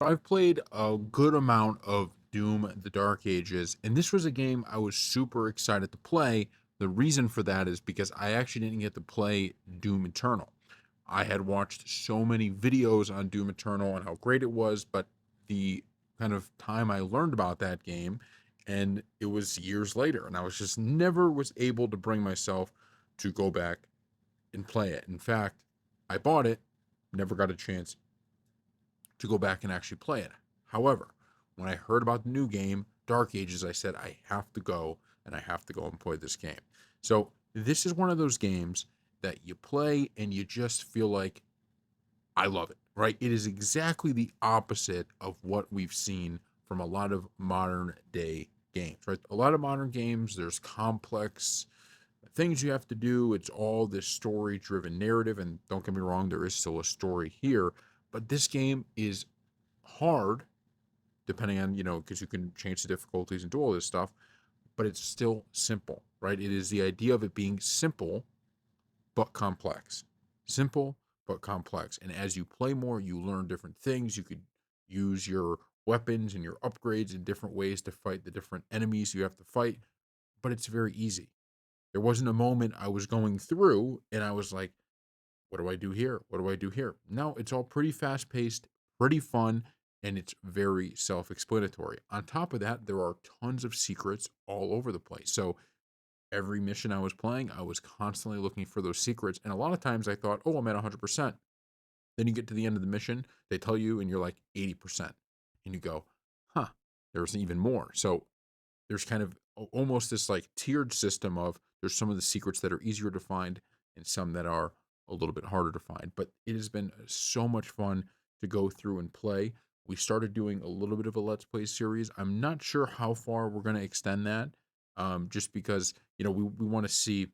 So I've played a good amount of Doom the Dark Ages, and this was a game I was super excited to play. The reason for that is because I actually didn't get to play Doom Eternal. I had watched so many videos on Doom Eternal and how great it was, but the kind of time I learned about that game, and it was years later, and I was just never was able to bring myself to go back and play it. In fact, I bought it, never got a chance to go back and actually play it. However, when I heard about the new game, Dark Ages, I said, I have to go and I have to go and play this game. So, this is one of those games that you play and you just feel like, I love it, right? It is exactly the opposite of what we've seen from a lot of modern day games, right? A lot of modern games, there's complex things you have to do. It's all this story driven narrative. And don't get me wrong, there is still a story here. But this game is hard, depending on, because you can change the difficulties and do all this stuff, but it's still simple, right? It is the idea of it being simple but complex. Simple but complex. And as you play more, you learn different things. You could use your weapons and your upgrades in different ways to fight the different enemies you have to fight, but it's very easy. There wasn't a moment I was going through and I was like, what do I do here? What do I do here? No, it's all pretty fast paced, pretty fun, and it's very self explanatory. On top of that, there are tons of secrets all over the place. So every mission I was playing, I was constantly looking for those secrets. And a lot of times I thought, oh, I'm at 100%. Then you get to the end of the mission, they tell you, and you're like 80%. And you go, huh, there's even more. So there's kind of almost this like tiered system of there's some of the secrets that are easier to find and some that are a little bit harder to find. But it has been so much fun to go through and play. We started doing a little bit of a let's play series. I'm not sure how far we're going to extend that, just because we want to see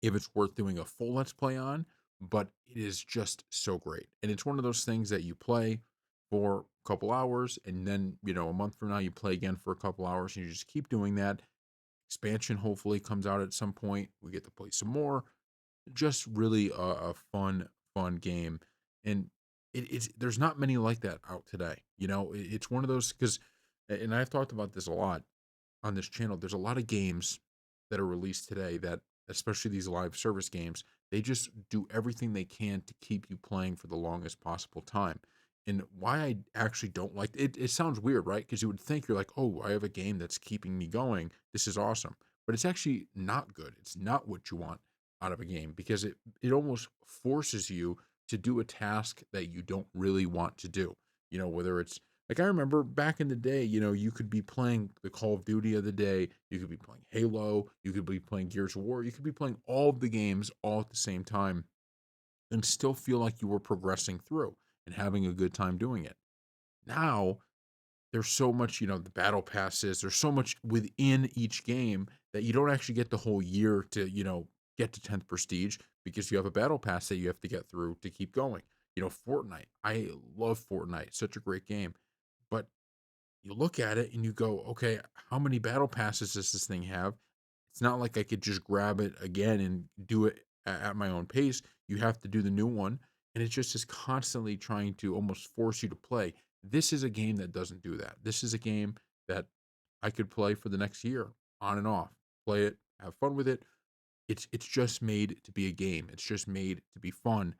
if it's worth doing a full let's play on. But it is just so great, and it's one of those things that you play for a couple hours, and then a month from now you play again for a couple hours, and you just keep doing that. Expansion hopefully comes out at some point. We get to play some more. Just really a fun game, and it's there's not many like that out today. It's one of those because, and I've talked about this a lot on this channel. There's a lot of games that are released today that, especially these live service games, they just do everything they can to keep you playing for the longest possible time. And why I actually don't like it, it sounds weird, right? Because you would think you're like, oh, I have a game that's keeping me going. This is awesome. But it's actually not good. It's not what you want out of a game because it almost forces you to do a task that you don't really want to do. Whether it's like I remember back in the day, you could be playing the Call of Duty of the day, you could be playing Halo, you could be playing Gears of War, you could be playing all of the games all at the same time and still feel like you were progressing through and having a good time doing it. Now, there's so much, the battle passes, there's so much within each game that you don't actually get the whole year to, get to 10th prestige because you have a battle pass that you have to get through to keep going. Fortnite. I love Fortnite. Such a great game. But you look at it and you go, okay, how many battle passes does this thing have? It's not like I could just grab it again and do it at my own pace. You have to do the new one. And it just is constantly trying to almost force you to play. This is a game that doesn't do that. This is a game that I could play for the next year on and off. Play it, have fun with it. It's just made to be a game. It's just made to be fun,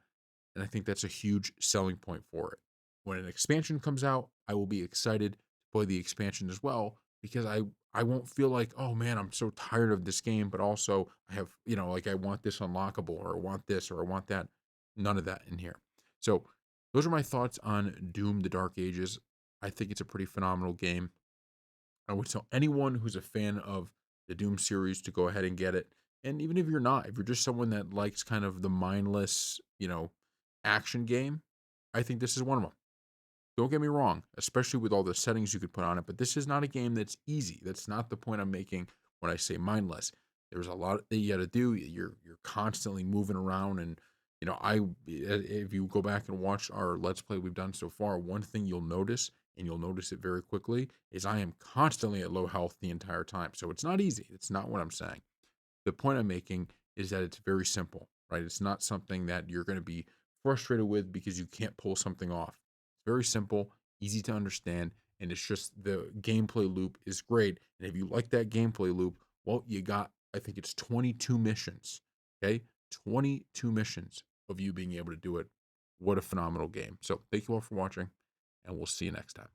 and I think that's a huge selling point for it. When an expansion comes out, I will be excited to play the expansion as well because I won't feel like, oh man, I'm so tired of this game, but also I have, like I want this unlockable or I want this or I want that. None of that in here. So those are my thoughts on Doom the Dark Ages. I think it's a pretty phenomenal game. I would tell anyone who's a fan of the Doom series to go ahead and get it. And even if you're not, if you're just someone that likes kind of the mindless, action game, I think this is one of them. Don't get me wrong, especially with all the settings you could put on it, but this is not a game that's easy. That's not the point I'm making when I say mindless. There's a lot that you got to do. You're constantly moving around, and if you go back and watch our let's play we've done so far, one thing you'll notice, and you'll notice it very quickly, is I am constantly at low health the entire time. So it's not easy. It's not what I'm saying. The point I'm making is that it's very simple, right? It's not something that you're going to be frustrated with because you can't pull something off. It's very simple. easy to understand, and it's just the gameplay loop is great. And if you like that gameplay loop, well, you got, I think it's 22 missions. Okay, 22 missions of you being able to do it. What a phenomenal game. So thank you all for watching, and we'll see you next time.